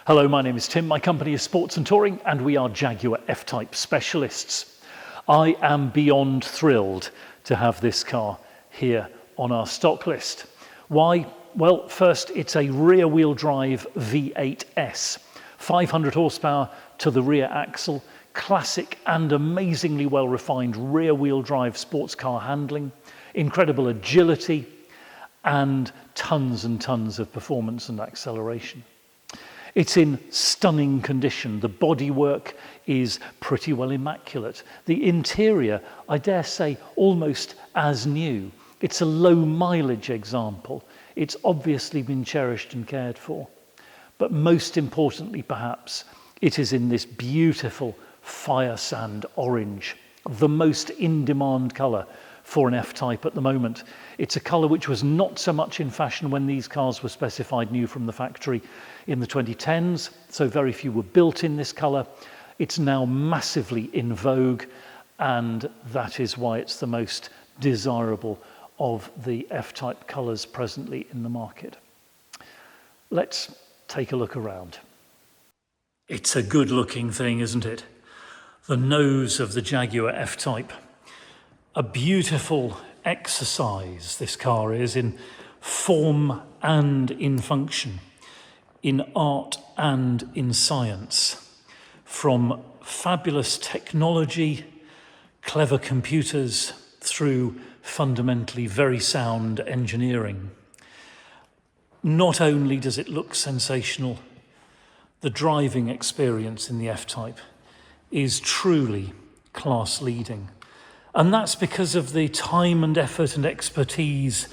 Hello, my name is Tim. My company is Sports and Touring, and we are Jaguar F-Type specialists. I am beyond thrilled to have this car here on our stock list. Why? Well, first, it's a rear-wheel drive V8S, 500 horsepower to the rear axle, classic and amazingly well-refined rear-wheel drive sports car handling, incredible agility, and tons of performance and acceleration. It's in stunning condition. The bodywork is pretty well immaculate. The interior, I dare say, almost as new. It's a low mileage example. It's obviously been cherished and cared for. But most importantly, perhaps, it is in this beautiful Firesand Orange, the most in-demand colour for an F-Type at the moment. It's a colour which was not so much in fashion when these cars were specified new from the factory in the 2010s, so very few were built in this colour. It's now massively in vogue, and that is why it's the most desirable of the F-Type colours presently in the market. Let's take a look around. It's a good-looking thing, isn't it? The nose of the Jaguar F-Type. A beautiful exercise this car is in form and in function, in art and in science. From fabulous technology, clever computers, through fundamentally very sound engineering. Not only does it look sensational, the driving experience in the F-Type is truly class-leading. And that's because of the time and effort and expertise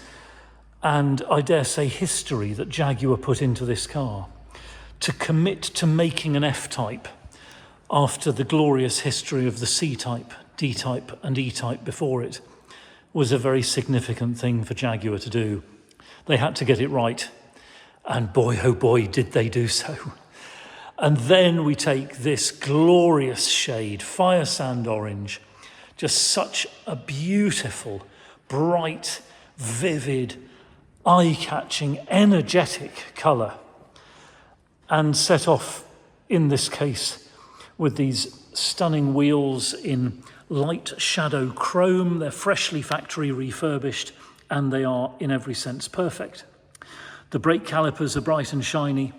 and, I dare say, history that Jaguar put into this car. To commit to making an F-Type after the glorious history of the C-Type, D-Type and E-Type before it was a very significant thing for Jaguar to do. They had to get it right, and boy, oh boy, did they do so. And then we take this glorious shade, Firesand Orange, just such a beautiful, bright, vivid, eye-catching, energetic colour, and set off, in this case, with these stunning wheels in light shadow chrome. They're freshly factory refurbished, and they are, in every sense, perfect. The brake calipers are bright and shiny.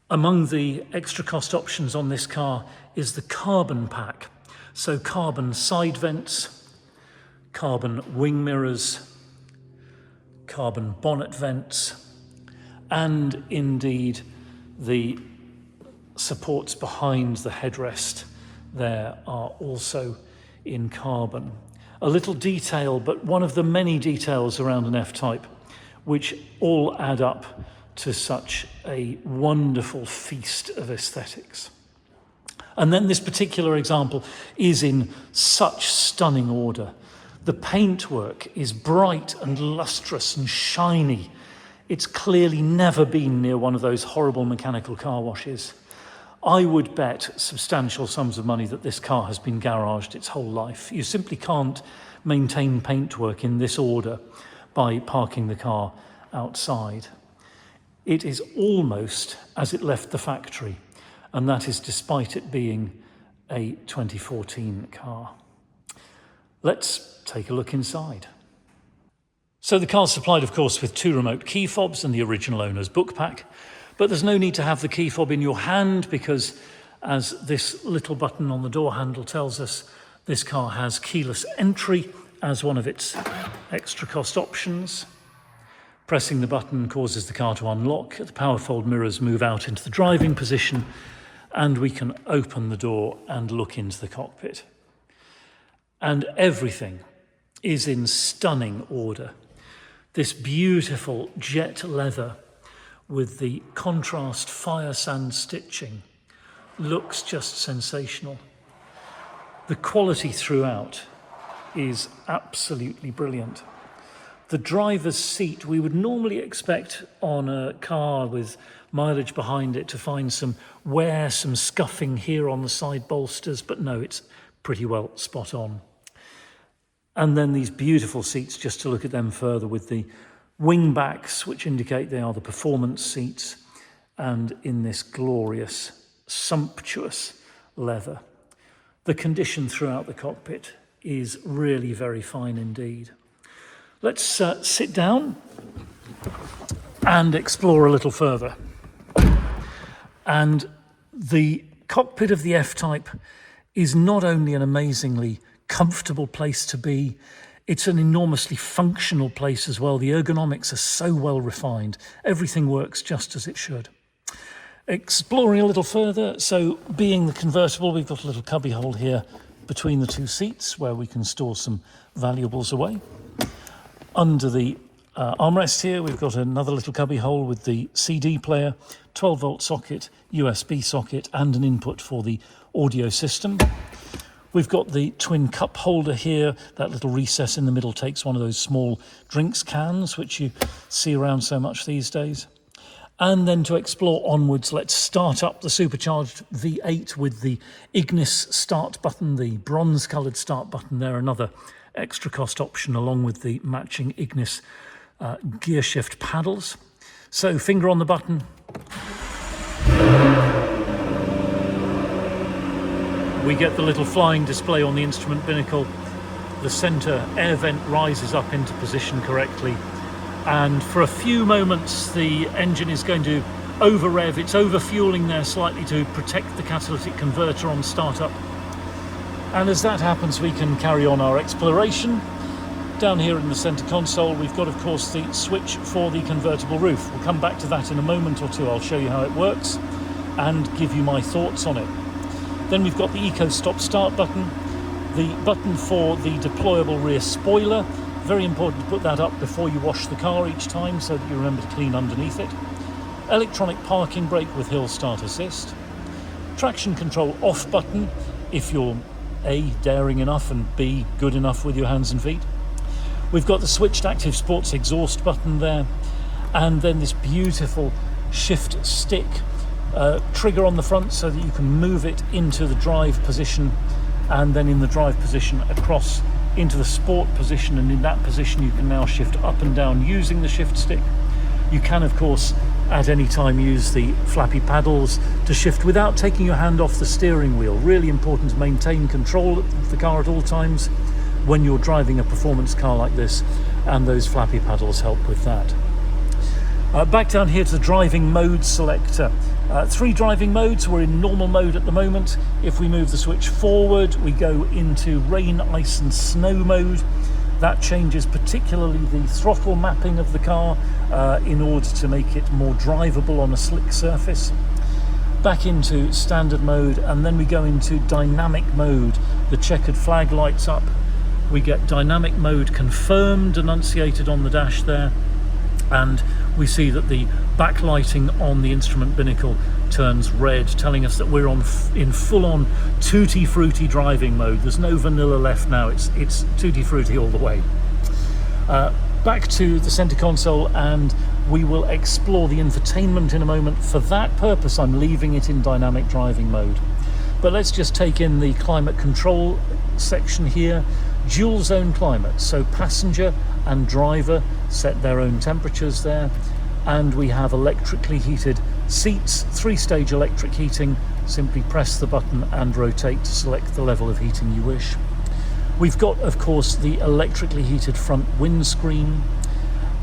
Among the extra cost options on this car is the carbon pack. So carbon side vents, carbon wing mirrors, carbon bonnet vents, and indeed the supports behind the headrest there are also in carbon. A little detail, but one of the many details around an F-Type, which all add up to such a wonderful feast of aesthetics. And then this particular example is in such stunning order. The paintwork is bright and lustrous and shiny. It's clearly never been near one of those horrible mechanical car washes. I would bet substantial sums of money that this car has been garaged its whole life. You simply can't maintain paintwork in this order by parking the car outside. It is almost as it left the factory, and that is despite it being a 2014 car. Let's take a look inside. So the car's supplied, of course, with 2 remote key fobs and the original owner's book pack, but there's no need to have the key fob in your hand because, as this little button on the door handle tells us, this car has keyless entry as one of its extra cost options. Pressing the button causes the car to unlock. The power fold mirrors move out into the driving position, and we can open the door and look into the cockpit. And everything is in stunning order. This beautiful jet leather with the contrast Firesand stitching looks just sensational. The quality throughout is absolutely brilliant. The driver's seat, we would normally expect on a car with mileage behind it to find some wear, some scuffing here on the side bolsters, but no, it's pretty well spot on. And then these beautiful seats, just to look at them further, with the wing backs, which indicate they are the performance seats, and in this glorious, sumptuous leather. The condition throughout the cockpit is really very fine indeed. Let's sit down and explore a little further. And the cockpit of the F-Type is not only an amazingly comfortable place to be, it's an enormously functional place as well. The ergonomics are so well refined. Everything works just as it should. Exploring a little further, so being the convertible, we've got a little cubby hole here between the two seats where we can store some valuables away. Under the armrest here, we've got another little cubby hole with the CD player, 12-volt socket, USB socket, and an input for the audio system. We've got the twin cup holder here. That little recess in the middle takes one of those small drinks cans, which you see around so much these days. And then to explore onwards, let's start up the supercharged V8 with the Ignis start button, the bronze-coloured start button there, another extra cost option along with the matching Ignis gear shift paddles. So finger on the button. We get the little flying display on the instrument binnacle. The centre air vent rises up into position correctly. And for a few moments, the engine is going to over-rev. It's over-fueling there slightly to protect the catalytic converter on startup. And as that happens, we can carry on our exploration. Down here in the centre console, we've got, of course, the switch for the convertible roof. We'll come back to that in a moment or two. I'll show you how it works and give you my thoughts on it. Then we've got the Eco Stop Start button, the button for the deployable rear spoiler. Very important to put that up before you wash the car each time so that you remember to clean underneath it. Electronic parking brake with hill start assist. Traction control off button if you're A, daring enough, and B, good enough with your hands and feet. We've got the switched active sports exhaust button there, and then this beautiful shift stick trigger on the front so that you can move it into the drive position, and then in the drive position across into the sport position, and in that position you can now shift up and down using the shift stick. You can, of course, at any time use the flappy paddles to shift without taking your hand off the steering wheel. Really important to maintain control of the car at all times when you're driving a performance car like this, and those flappy paddles help with that. Back down here to the driving mode selector. 3 driving modes. We're in normal mode at the moment. If we move the switch forward, we go into rain, ice and snow mode. That changes particularly the throttle mapping of the car in order to make it more drivable on a slick surface. Back into standard mode, and then we go into dynamic mode. The checkered flag lights up. We get dynamic mode confirmed, enunciated on the dash there, and we see that the backlighting on the instrument binnacle turns red, telling us that we're in full-on tutti frutti driving mode. There's no vanilla left now, it's tutti frutti all the way. Back to the center console, and we will explore the infotainment in a moment. For that purpose, I'm leaving it in dynamic driving mode. But let's just take in the climate control section here. Dual zone climate, so passenger and driver set their own temperatures there. And we have electrically heated seats, 3-stage electric heating. Simply press the button and rotate to select the level of heating you wish. We've got, of course, the electrically heated front windscreen,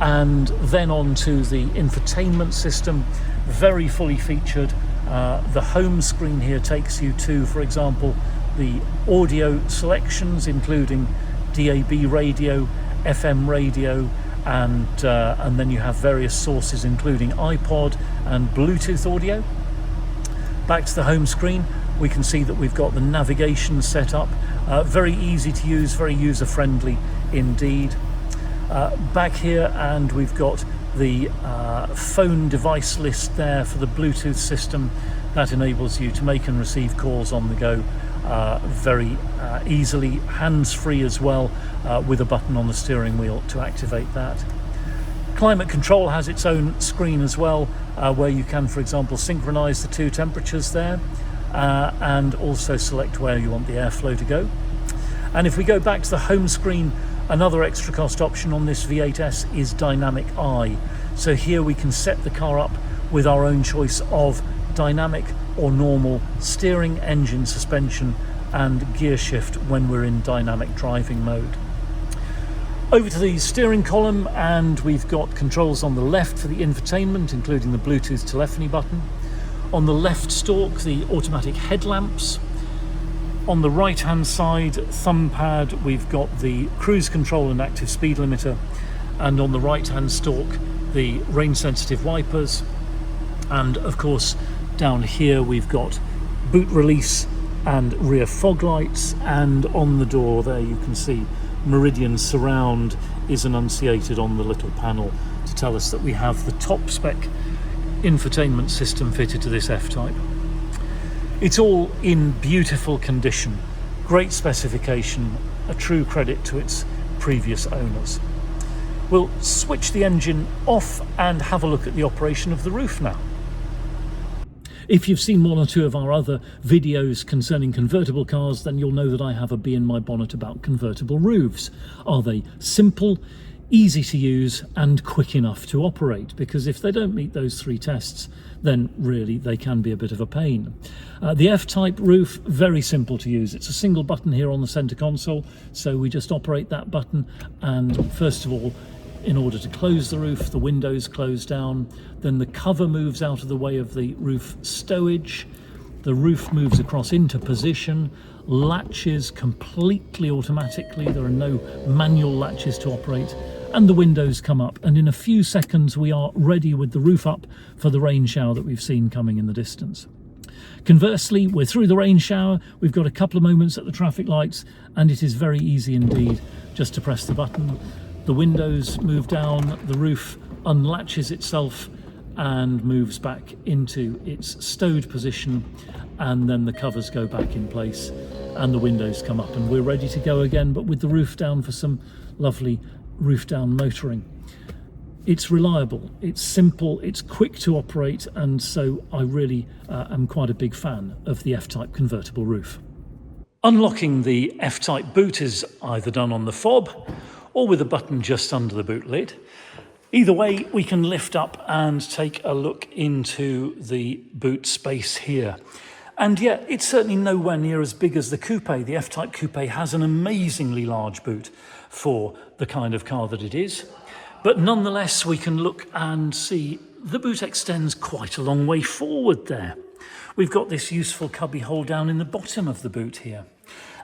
and then on to the infotainment system, very fully featured. The home screen here takes you to, for example, the audio selections, including DAB radio, FM radio, and then you have various sources including iPod and Bluetooth audio. Back to the home screen, we can see that we've got the navigation set up, very easy to use, very user-friendly indeed. Back here, and we've got the phone device list there for the Bluetooth system. That enables you to make and receive calls on the go very easily, hands-free as well, with a button on the steering wheel to activate that. Climate control has its own screen as well, where you can, for example, synchronize the 2 temperatures there, and also select where you want the airflow to go. And if we go back to the home screen, another extra cost option on this V8S is Dynamic Eye. So here we can set the car up with our own choice of dynamic or normal steering, engine, suspension and gear shift when we're in dynamic driving mode. Over to the steering column, and we've got controls on the left for the infotainment, including the Bluetooth telephony button. On the left stalk, the automatic headlamps. On the right hand side thumb pad, we've got the cruise control and active speed limiter, and on the right hand stalk the rain sensitive wipers, and of course down here we've got boot release and rear fog lights, and on the door there you can see Meridian Surround is enunciated on the little panel to tell us that we have the top spec infotainment system fitted to this F-Type. It's all in beautiful condition, great specification, a true credit to its previous owners. We'll switch the engine off and have a look at the operation of the roof now. If you've seen one or two of our other videos concerning convertible cars, then you'll know that I have a bee in my bonnet about convertible roofs. Are they simple, easy to use and quick enough to operate? Because if they don't meet those three tests, then really they can be a bit of a pain. The F-Type roof, very simple to use. It's a single button here on the center console, so we just operate that button, and first of all, in order to close the roof, the windows close down, then the cover moves out of the way of the roof stowage, the roof moves across into position, latches completely automatically, there are no manual latches to operate, and the windows come up, and in a few seconds we are ready with the roof up for the rain shower that we've seen coming in the distance. Conversely, we're through the rain shower, we've got a couple of moments at the traffic lights, and it is very easy indeed just to press the button. The windows move down, the roof unlatches itself and moves back into its stowed position, and then the covers go back in place and the windows come up, and we're ready to go again, but with the roof down for some lovely roof down motoring. It's reliable, it's simple, it's quick to operate, and so I really am quite a big fan of the F-Type convertible roof. Unlocking the F-Type boot is either done on the fob or with a button just under the boot lid. Either way, we can lift up and take a look into the boot space here. And yeah, it's certainly nowhere near as big as the coupe. The F-Type coupe has an amazingly large boot for the kind of car that it is. But nonetheless, we can look and see the boot extends quite a long way forward there. We've got this useful cubby hole down in the bottom of the boot here.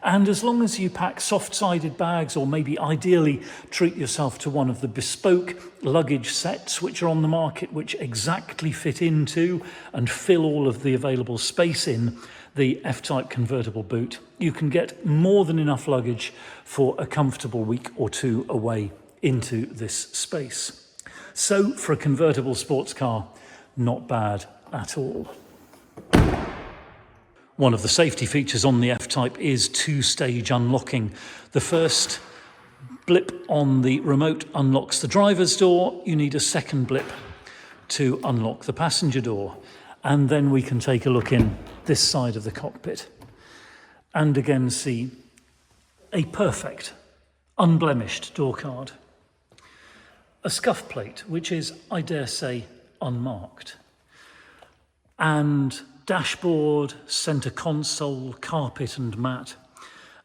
And as long as you pack soft-sided bags, or maybe ideally treat yourself to one of the bespoke luggage sets which are on the market, which exactly fit into and fill all of the available space in the F-Type convertible boot, you can get more than enough luggage for a comfortable week or two away into this space. So for a convertible sports car, not bad at all. One of the safety features on the F-Type is two-stage unlocking. The first blip on the remote unlocks the driver's door. You need a second blip to unlock the passenger door. And then we can take a look in this side of the cockpit and again see a perfect, unblemished door card. A scuff plate, which is, I dare say, unmarked. And dashboard, center console, carpet and mat,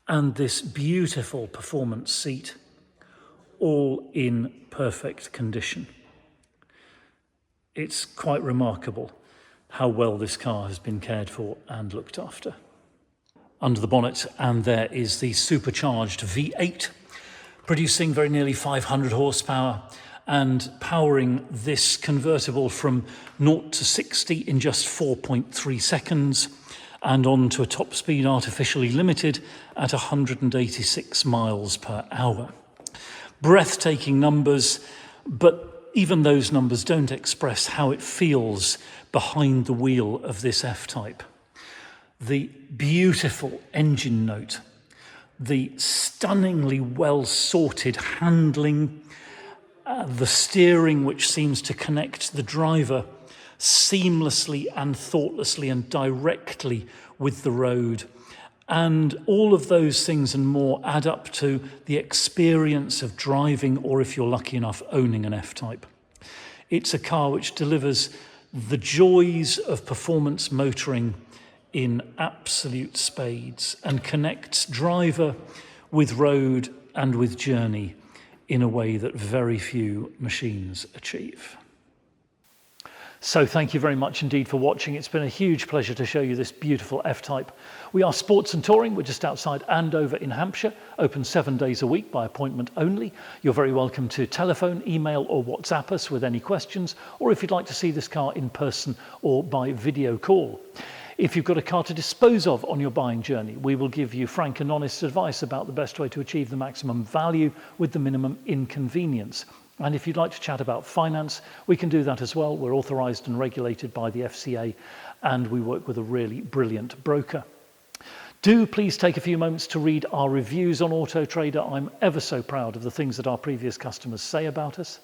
and this beautiful performance seat, all in perfect condition. It's quite remarkable how well this car has been cared for and looked after. Under the bonnet, and there is the supercharged V8, producing very nearly 500 horsepower and powering this convertible from 0 to 60 in just 4.3 seconds and on to a top speed artificially limited at 186 miles per hour. Breathtaking numbers, but even those numbers don't express how it feels behind the wheel of this F-Type. The beautiful engine note, the stunningly well-sorted handling, the steering which seems to connect the driver seamlessly and thoughtlessly and directly with the road. And all of those things and more add up to the experience of driving, or if you're lucky enough, owning an F-Type. It's a car which delivers the joys of performance motoring in absolute spades and connects driver with road and with journey in a way that very few machines achieve. So thank you very much indeed for watching. It's been a huge pleasure to show you this beautiful F-Type. We are Sports and Touring. We're just outside Andover in Hampshire, open 7 days a week by appointment only. You're very welcome to telephone, email or WhatsApp us with any questions, or if you'd like to see this car in person or by video call. If you've got a car to dispose of on your buying journey, we will give you frank and honest advice about the best way to achieve the maximum value with the minimum inconvenience. And if you'd like to chat about finance, we can do that as well. We're authorised and regulated by the FCA, and we work with a really brilliant broker. Do please take a few moments to read our reviews on Auto Trader. I'm ever so proud of the things that our previous customers say about us.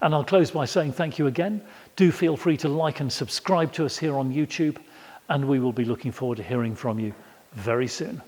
And I'll close by saying thank you again. Do feel free to like and subscribe to us here on YouTube, and we will be looking forward to hearing from you very soon.